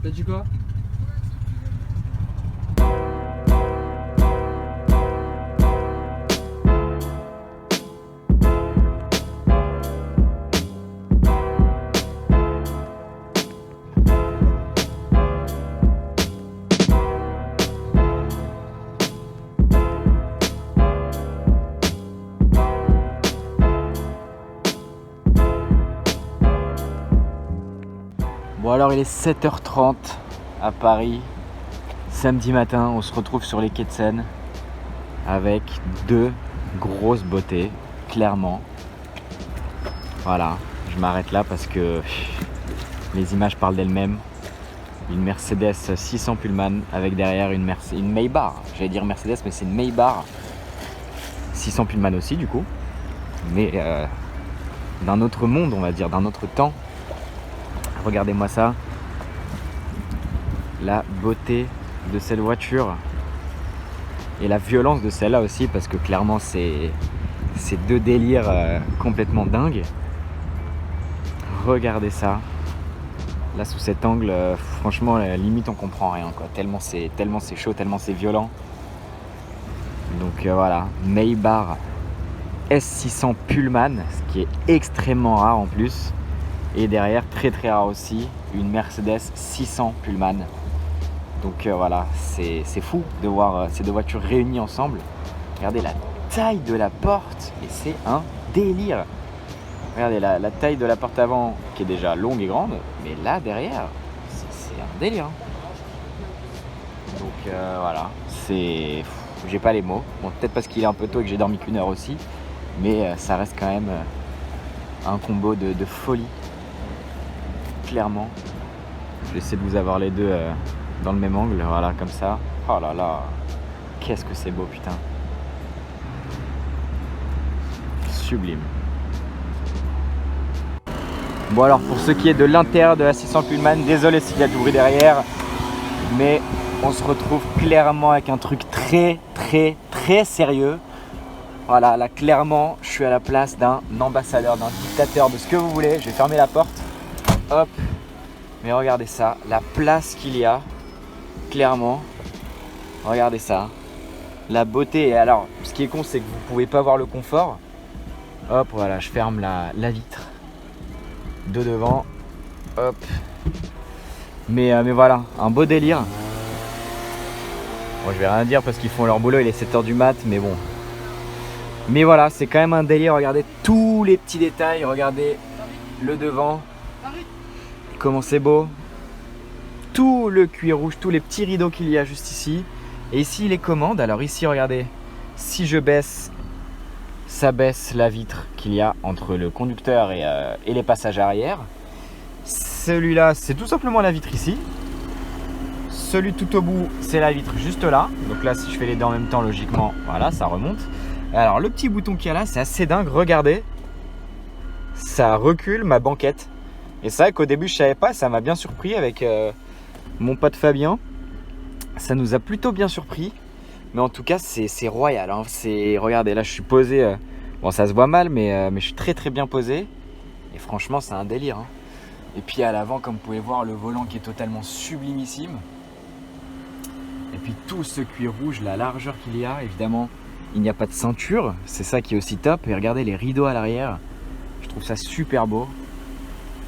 T'as dit quoi? Bon alors il est 7h30 à Paris, samedi matin, on se retrouve sur les quais de Seine avec deux grosses beautés, clairement. Voilà, je m'arrête là parce que les images parlent d'elles-mêmes. Une Mercedes 600 Pullman avec derrière une Maybach, j'allais dire Mercedes mais c'est une Maybach 600 Pullman aussi du coup, mais d'un autre monde on va dire, d'un autre temps. Regardez-moi ça, la beauté de cette voiture et la violence de celle-là aussi, parce que clairement c'est deux délires complètement dingues. Regardez ça, là sous cet angle, franchement limite on comprend rien quoi, tellement c'est chaud, tellement c'est violent. Donc voilà, Maybach S600 Pullman, ce qui est extrêmement rare en plus. Et derrière, très très rare aussi, une Mercedes 600 Pullman. Donc voilà, c'est fou de voir ces deux voitures réunies ensemble. Regardez la taille de la porte, et c'est un délire. Regardez la taille de la porte avant, qui est déjà longue et grande, mais là derrière, c'est un délire. Donc voilà, j'ai pas les mots. Bon, peut-être parce qu'il est un peu tôt et que j'ai dormi qu'1 heure aussi, mais ça reste quand même un combo de folie. Clairement, je vais essayer de vous avoir les deux dans le même angle, voilà, comme ça. Oh là là, qu'est-ce que c'est beau, putain. Sublime. Bon alors, pour ce qui est de l'intérieur de la 600 Pullman, désolé s'il y a du bruit derrière, mais on se retrouve clairement avec un truc très très très sérieux. Voilà, là clairement, je suis à la place d'un ambassadeur, d'un dictateur, de ce que vous voulez. Je vais fermer la porte. Hop. Mais regardez ça, la place qu'il y a, clairement. Regardez ça. La beauté. Et alors, ce qui est con, c'est que vous ne pouvez pas voir le confort. Hop, voilà, je ferme la vitre de devant. Hop. Mais voilà, un beau délire. Bon, je vais rien dire parce qu'ils font leur boulot, il est 7h du mat, mais bon. Mais voilà, c'est quand même un délire. Regardez tous les petits détails. Regardez le devant. Comment c'est beau. Tout le cuir rouge, tous les petits rideaux qu'il y a juste ici. Et ici les commandes. Alors ici regardez, si je baisse, ça baisse la vitre qu'il y a entre le conducteur et les passages arrière. Celui-là c'est tout simplement la vitre ici. Celui tout au bout c'est la vitre juste là. Donc là si je fais les deux en même temps logiquement, voilà, ça remonte. Alors le petit bouton qu'il y a là c'est assez dingue, regardez. Ça recule ma banquette. Et c'est vrai qu'au début je savais pas, ça m'a bien surpris avec mon pote Fabien. Ça nous a plutôt bien surpris. Mais en tout cas c'est royal hein. Regardez là je suis posé, bon ça se voit mal mais je suis très très bien posé. Et franchement c'est un délire hein. Et puis à l'avant comme vous pouvez voir le volant qui est totalement sublimissime. Et puis tout ce cuir rouge, la largeur qu'il y a, évidemment il n'y a pas de ceinture. C'est ça qui est aussi top. Et regardez les rideaux à l'arrière. Je trouve ça super beau.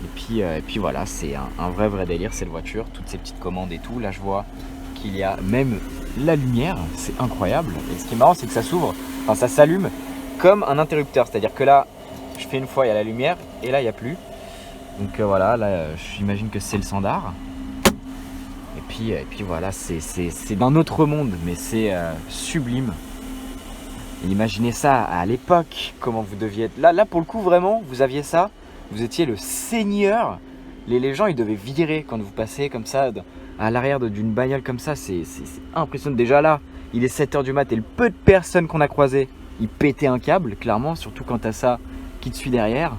Et puis voilà, c'est un vrai délire cette voiture, toutes ces petites commandes et tout. Là je vois qu'il y a même la lumière, c'est incroyable. Et ce qui est marrant c'est que ça s'ouvre, enfin ça s'allume comme un interrupteur. C'est-à-dire que là, je fais une fois, il y a la lumière et là il n'y a plus. Donc voilà, là j'imagine que c'est le standard. Et puis voilà, c'est d'un autre monde, mais c'est sublime. Et imaginez ça à l'époque, comment vous deviez être. Là pour le coup vraiment, vous aviez ça. Vous étiez le seigneur. Les gens ils devaient virer quand vous passez comme ça à l'arrière d'une bagnole comme ça. C'est impressionnant. Déjà là, il est 7h du mat et le peu de personnes qu'on a croisées, ils pétaient un câble, clairement. Surtout quand t'as ça qui te suit derrière.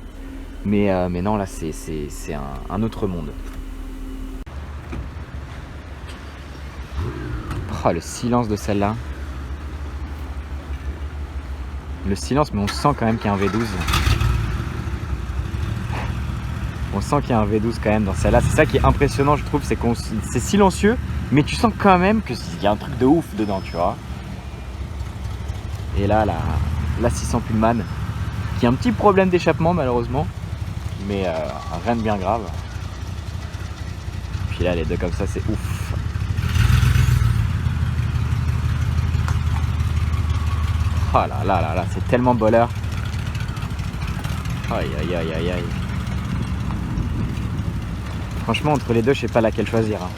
Mais non, là c'est un autre monde. Oh, le silence de celle-là. Le silence, mais on sent quand même qu'il y a un V12. On sent qu'il y a un V12 quand même dans celle-là. C'est ça qui est impressionnant, je trouve, c'est silencieux, mais tu sens quand même qu'il y a un truc de ouf dedans, tu vois. Et là, la 600 Pullman, qui a un petit problème d'échappement malheureusement, mais rien de bien grave. Puis là, les deux comme ça, c'est ouf. Oh là là là là, c'est tellement boleur. Aïe aïe aïe aïe aïe. Franchement, entre les deux, je sais pas laquelle choisir. Hein.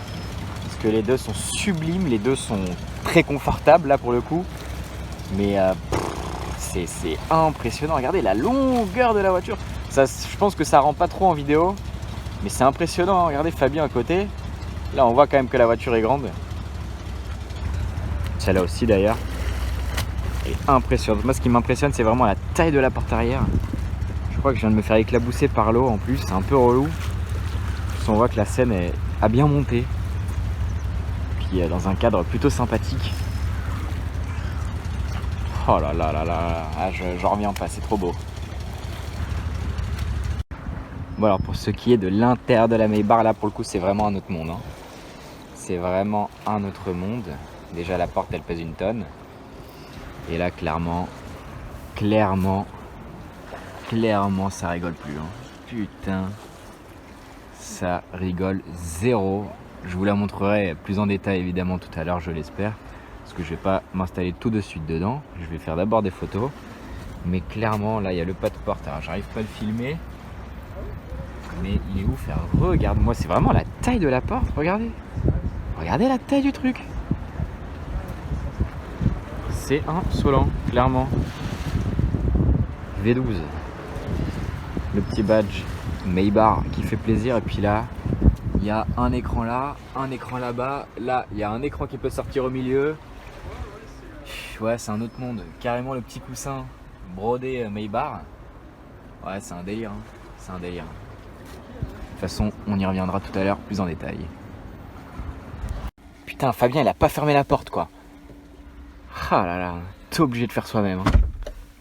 Parce que les deux sont sublimes, les deux sont très confortables là pour le coup. Mais c'est impressionnant. Regardez la longueur de la voiture. Ça, je pense que ça rend pas trop en vidéo. Mais c'est impressionnant. Regardez Fabien à côté. Là, on voit quand même que la voiture est grande. Celle-là aussi d'ailleurs. Elle est impressionnante. Moi, ce qui m'impressionne, c'est vraiment la taille de la porte arrière. Je crois que je viens de me faire éclabousser par l'eau en plus. C'est un peu relou. On voit que la scène a bien monté, puis dans un cadre plutôt sympathique. Oh là là là là, ah, j'en reviens pas, c'est trop beau. Bon alors pour ce qui est de l'intérieur de la Maybach, là pour le coup c'est vraiment un autre monde. Hein. C'est vraiment un autre monde. Déjà la porte elle pèse une tonne. Et là clairement ça rigole plus. Hein. Putain. Ça rigole zéro. Je vous la montrerai plus en détail évidemment tout à l'heure, je l'espère, parce que je vais pas m'installer tout de suite dedans. Je vais faire d'abord des photos, mais clairement là il y a le pas de porte. Alors j'arrive pas à le filmer, mais il est ouf. Regarde-moi, c'est vraiment la taille de la porte. Regardez la taille du truc. C'est insolent, clairement. V12, le petit badge Maybach qui fait plaisir. Et puis là il y a un écran là, un écran là-bas. Là il y a un écran qui peut sortir au milieu. Ouais, c'est un autre monde. Carrément le petit coussin brodé Maybach. Ouais, c'est un délire. Hein. C'est un délire. De toute façon on y reviendra tout à l'heure plus en détail. Putain, Fabien il a pas fermé la porte quoi. Ah là là, t'es obligé de faire soi-même. Hein.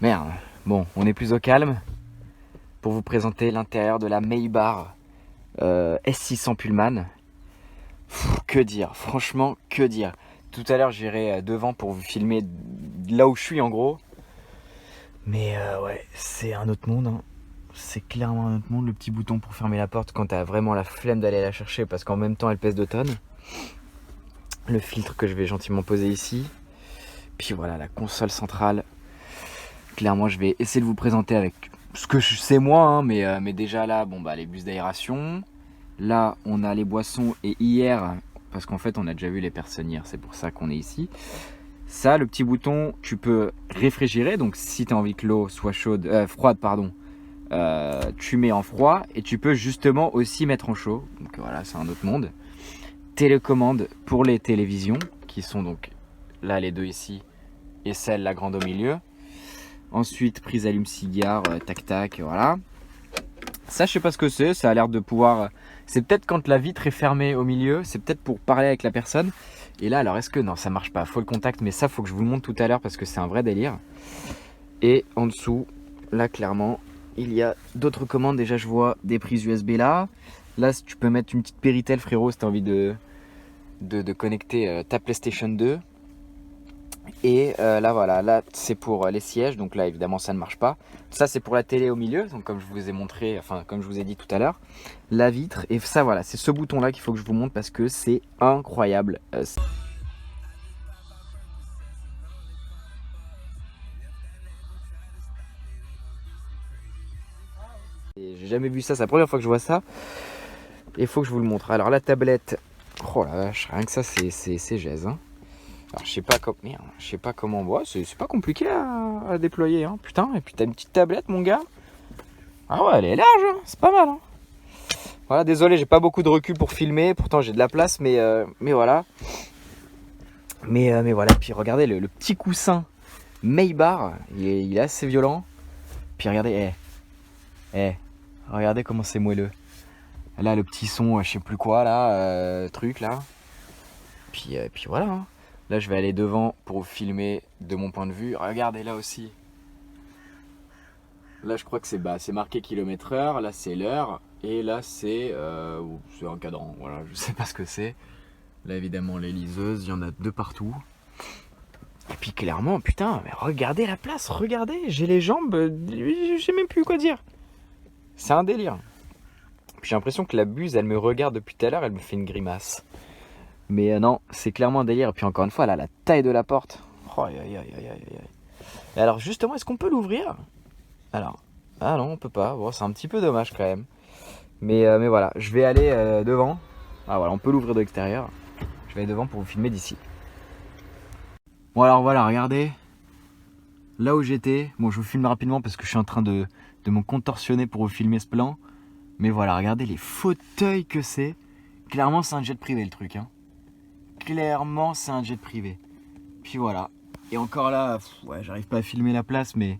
Merde. Bon, on est plus au calme pour vous présenter l'intérieur de la Maybach S600 Pullman. Que dire, franchement, que dire. Tout à l'heure j'irai devant pour vous filmer là où je suis en gros. Mais ouais, c'est un autre monde. Hein. C'est clairement un autre monde. Le petit bouton pour fermer la porte quand t'as vraiment la flemme d'aller la chercher parce qu'en même temps elle pèse 2 tonnes. Le filtre que je vais gentiment poser ici. Puis voilà, la console centrale. Clairement je vais essayer de vous présenter avec ce que je sais moi, hein, mais déjà là, bon bah les bus d'aération. Là on a les boissons et hier, parce qu'en fait on a déjà vu les personnes hier, c'est pour ça qu'on est ici. Ça, le petit bouton, tu peux réfrigérer, donc si tu as envie que l'eau soit froide, pardon, tu mets en froid et tu peux justement aussi mettre en chaud. Donc voilà, c'est un autre monde. Télécommande pour les télévisions, qui sont donc là les deux ici et celle la grande au milieu. Ensuite, prise allume-cigare, tac tac, voilà. Ça, je sais pas ce que c'est, ça a l'air de pouvoir... C'est peut-être quand la vitre est fermée au milieu, c'est peut-être pour parler avec la personne. Et là, alors est-ce que... Non, ça marche pas, faut le contact, mais ça, faut que je vous le montre tout à l'heure parce que c'est un vrai délire. Et en dessous, là, clairement, il y a d'autres commandes. Déjà, je vois des prises USB là. Là, tu peux mettre une petite Péritel, frérot, si tu as envie de connecter ta PlayStation 2. Et là voilà, là c'est pour les sièges, donc là évidemment ça ne marche pas. Ça c'est pour la télé au milieu, donc comme je vous ai montré, enfin comme je vous ai dit tout à l'heure, la vitre. Et ça voilà, c'est ce bouton là qu'il faut que je vous montre parce que c'est incroyable. J'ai jamais vu ça, c'est la première fois que je vois ça. Et il faut que je vous le montre. Alors la tablette, oh la vache, rien que ça c'est gèse. Hein. Alors je sais pas comment, ouais, c'est pas compliqué à déployer, hein. Putain, et puis t'as une petite tablette mon gars. Ah ouais, elle est large, hein. C'est pas mal. Hein. Voilà, désolé, j'ai pas beaucoup de recul pour filmer, pourtant j'ai de la place, mais voilà. Mais voilà, puis regardez le petit coussin Maybach, il est assez violent. Puis regardez, regardez comment c'est moelleux. Là le petit son, je sais plus quoi là, truc là. Puis voilà. Hein. Là, je vais aller devant pour filmer de mon point de vue. Regardez là aussi. Là je crois que c'est marqué km/h, là c'est l'heure, et là c'est un cadran, voilà, je sais pas ce que c'est. Là évidemment les liseuses, il y en a de partout. Et puis clairement, putain, mais regardez la place, regardez, j'ai les jambes, je sais même plus quoi dire. C'est un délire. Puis j'ai l'impression que la buse, elle me regarde depuis tout à l'heure, elle me fait une grimace. Mais non, c'est clairement un délire. Et puis encore une fois, là, la taille de la porte. Oh, aïe, aïe, aïe, aïe, aïe. Et alors justement, est-ce qu'on peut l'ouvrir? Alors, ah non, on peut pas. Bon, c'est un petit peu dommage quand même. Mais voilà, je vais aller devant. Ah voilà, on peut l'ouvrir de l'extérieur. Je vais aller devant pour vous filmer d'ici. Bon alors voilà, regardez. Là où j'étais. Bon, je vous filme rapidement parce que je suis en train de me contorsionner pour vous filmer ce plan. Mais voilà, regardez les fauteuils que c'est. Clairement, c'est un jet privé le truc. Hein. Clairement, c'est un jet privé. Puis voilà. Et encore là, ouais, j'arrive pas à filmer la place, mais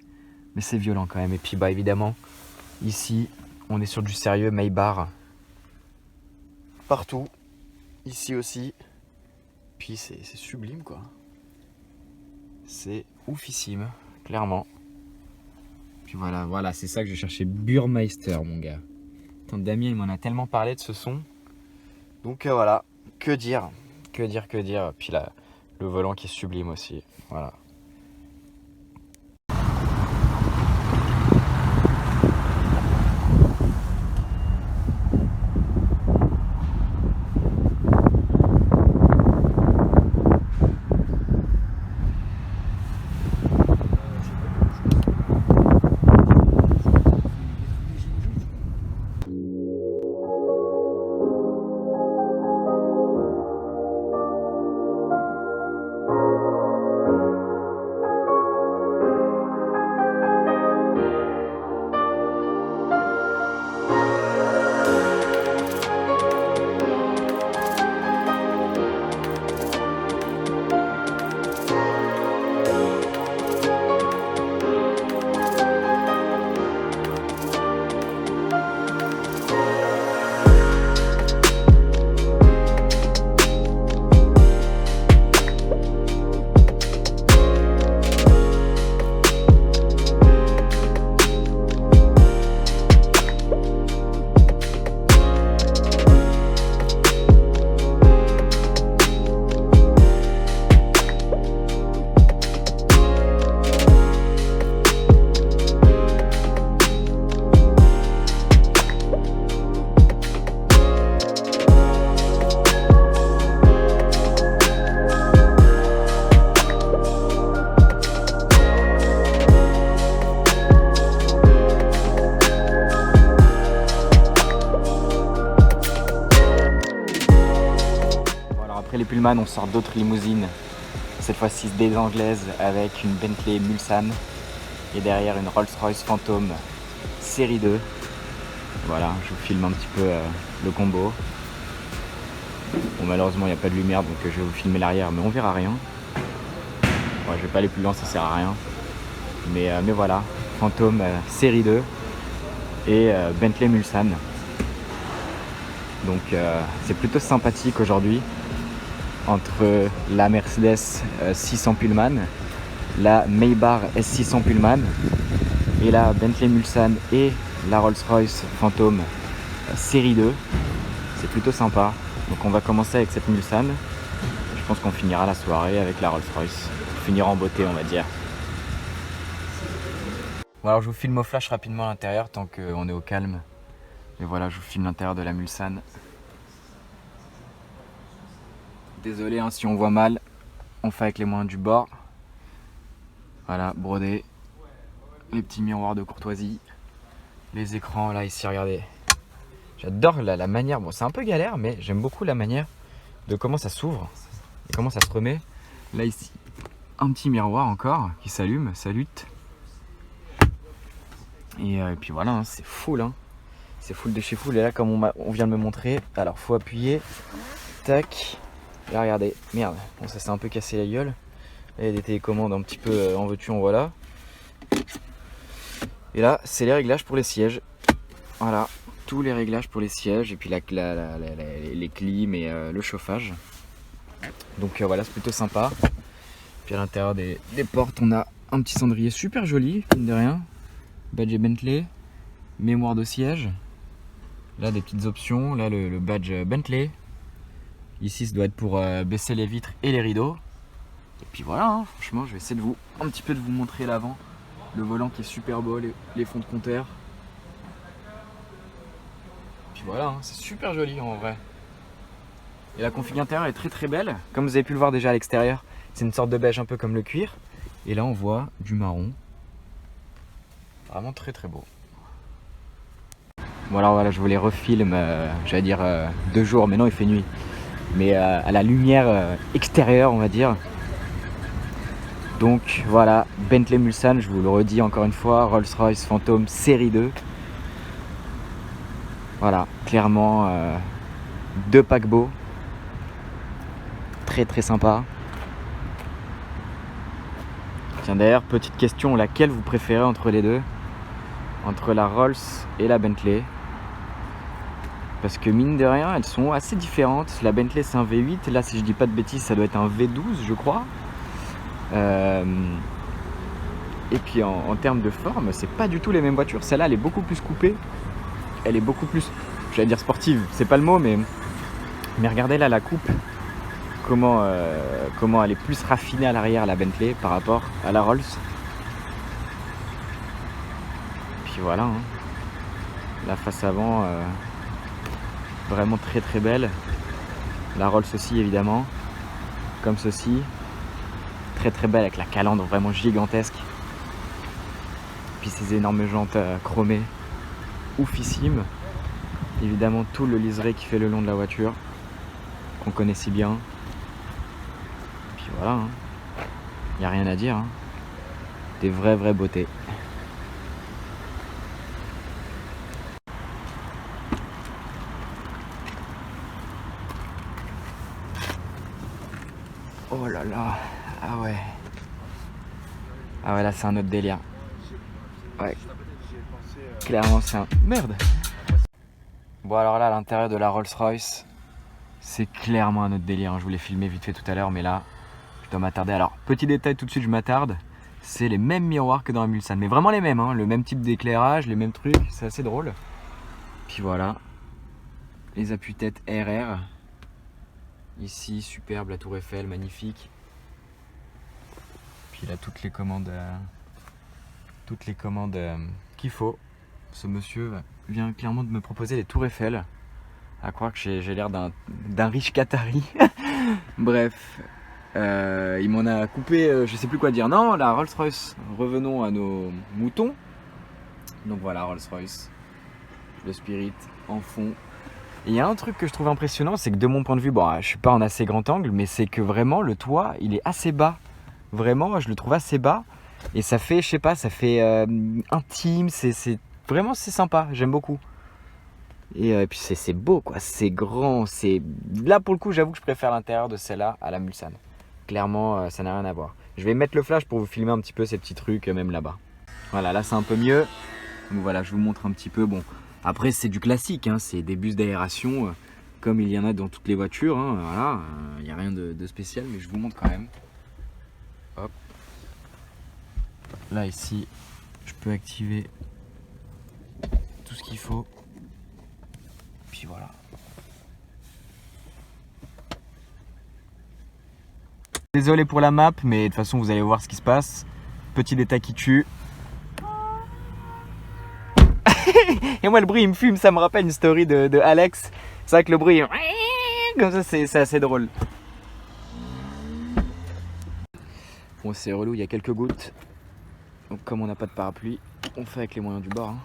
c'est violent quand même. Et puis bah évidemment, ici, on est sur du sérieux, Maybar. Partout. Ici aussi. Puis c'est sublime quoi. C'est oufissime, clairement. Puis voilà, c'est ça que je cherchais. Burmeister, mon gars. Putain, Damien, il m'en a tellement parlé de ce son. Donc voilà, que dire. Puis là, le volant qui est sublime aussi. Voilà. Après les Pullman, on sort d'autres limousines. Cette fois-ci des anglaises avec une Bentley Mulsanne et derrière une Rolls-Royce Phantom série 2. Voilà, je vous filme un petit peu le combo. Bon, malheureusement, il n'y a pas de lumière donc je vais vous filmer l'arrière, mais on verra rien. Ouais, je vais pas aller plus loin, ça sert à rien. Mais voilà, Phantom série 2 et Bentley Mulsanne. Donc c'est plutôt sympathique aujourd'hui. Entre la Mercedes 600 Pullman, la Maybach S600 Pullman et la Bentley Mulsanne et la Rolls-Royce Phantom série 2. C'est plutôt sympa. Donc on va commencer avec cette Mulsanne. Je pense qu'on finira la soirée avec la Rolls-Royce. Finir en beauté, on va dire. Bon, alors je vous filme au flash rapidement à l'intérieur tant qu'on est au calme. Et voilà, je vous filme l'intérieur de la Mulsanne. Désolé hein, si on voit mal, on fait avec les moyens du bord. Voilà, brodé. Les petits miroirs de courtoisie. Les écrans là ici, regardez. J'adore la manière, bon c'est un peu galère mais j'aime beaucoup la manière de comment ça s'ouvre et comment ça se remet. Là ici, un petit miroir encore qui s'allume, salute. Et puis voilà, hein, c'est full. Hein. C'est full de chez full. Et là comme on vient de me montrer, alors faut appuyer. Tac. Là regardez, merde, bon ça s'est un peu cassé la gueule. Là il y a des télécommandes un petit peu en veux-tu en voilà. Et là c'est les réglages pour les sièges. Voilà, tous les réglages pour les sièges et puis les clims et le chauffage. Donc voilà, c'est plutôt sympa. Puis à l'intérieur des portes on a un petit cendrier super joli, mine de rien. badge Bentley, mémoire de siège. Là des petites options, là le badge Bentley. Ici ça doit être pour baisser les vitres et les rideaux. Et puis voilà, hein, franchement je vais essayer de vous montrer l'avant. Le volant qui est super beau, les fonds de compteur. Puis voilà, hein, c'est super joli en vrai. Et la config intérieure est très très belle. Comme vous avez pu le voir déjà à l'extérieur, c'est une sorte de beige un peu comme le cuir. Et là on voit du marron. Vraiment très très beau. Bon alors voilà, je vous les refilme, j'allais dire 2 jours, mais non il fait nuit. Mais à la lumière extérieure on va dire. Donc voilà, Bentley Mulsanne, je vous le redis encore une fois, Rolls-Royce Phantom série 2. Voilà, clairement 2 paquebots. Très très sympa. Tiens d'ailleurs, petite question, laquelle vous préférez entre les deux? Entre la Rolls et la Bentley? Parce que mine de rien, elles sont assez différentes. La Bentley c'est un V8, là si je dis pas de bêtises ça doit être un V12 je crois. Et puis en termes de forme, c'est pas du tout les mêmes voitures. Celle-là elle est beaucoup plus coupée. Elle est beaucoup plus, j'allais dire sportive, c'est pas le mot, mais regardez là la coupe. Comment elle est plus raffinée à l'arrière la Bentley par rapport à la Rolls. Puis voilà, hein. La face avant, vraiment très très belle. La Rolls aussi évidemment, comme ceci. Très très belle avec la calandre vraiment gigantesque. Puis ces énormes jantes chromées, oufissime. Évidemment tout le liseré qui fait le long de la voiture, qu'on connaît si bien. Puis voilà, hein. Y a rien à dire, hein. Des vraies beautés. Oh là là, ah ouais. Ah ouais là c'est un autre délire. Ouais. Clairement c'est un... Merde. Bon alors là à l'intérieur de la Rolls-Royce, c'est clairement un autre délire, hein. Je vous l'ai filmé vite fait tout à l'heure mais là je dois m'attarder. Alors petit détail tout de suite je m'attarde, c'est les mêmes miroirs que dans la Mulsanne. Mais vraiment les mêmes, hein. Le même type d'éclairage, les mêmes trucs, c'est assez drôle. Puis voilà, les appuis-têtes RR. Ici superbe, la tour Eiffel, magnifique. Puis là toutes les commandes qu'il faut. Ce monsieur vient clairement de me proposer les tours Eiffel. À croire que j'ai l'air d'un riche Qatari. Bref, il m'en a coupé, je sais plus quoi dire. Non, la Rolls-Royce, revenons à nos moutons. Donc voilà, Rolls-Royce, le Spirit en fond. Et il y a un truc que je trouve impressionnant, c'est que de mon point de vue, bon, je suis pas en assez grand angle, mais c'est que vraiment le toit, il est assez bas. Vraiment, je le trouve assez bas. Et ça fait, je sais pas, ça fait intime, c'est vraiment c'est sympa, j'aime beaucoup. Et puis c'est beau quoi, c'est grand, c'est... Là pour le coup j'avoue que je préfère l'intérieur de celle-là à la Mulsanne. Clairement ça n'a rien à voir. Je vais mettre le flash pour vous filmer un petit peu ces petits trucs même là-bas. Voilà, là c'est un peu mieux. Donc voilà, je vous montre un petit peu. Bon, après c'est du classique, hein, c'est des bus d'aération comme il y en a dans toutes les voitures. Hein, voilà, il n'y a rien de spécial, mais je vous montre quand même. Hop. Là ici, je peux activer tout ce qu'il faut. Puis voilà. Désolé pour la map, mais de toute façon vous allez voir ce qui se passe. Petit détail qui tue. Et moi le bruit il me fume, ça me rappelle une story de Alex. C'est vrai que le bruit comme ça c'est assez drôle. Bon c'est relou, il y a quelques gouttes. Donc comme on n'a pas de parapluie, on fait avec les moyens du bord. Hein.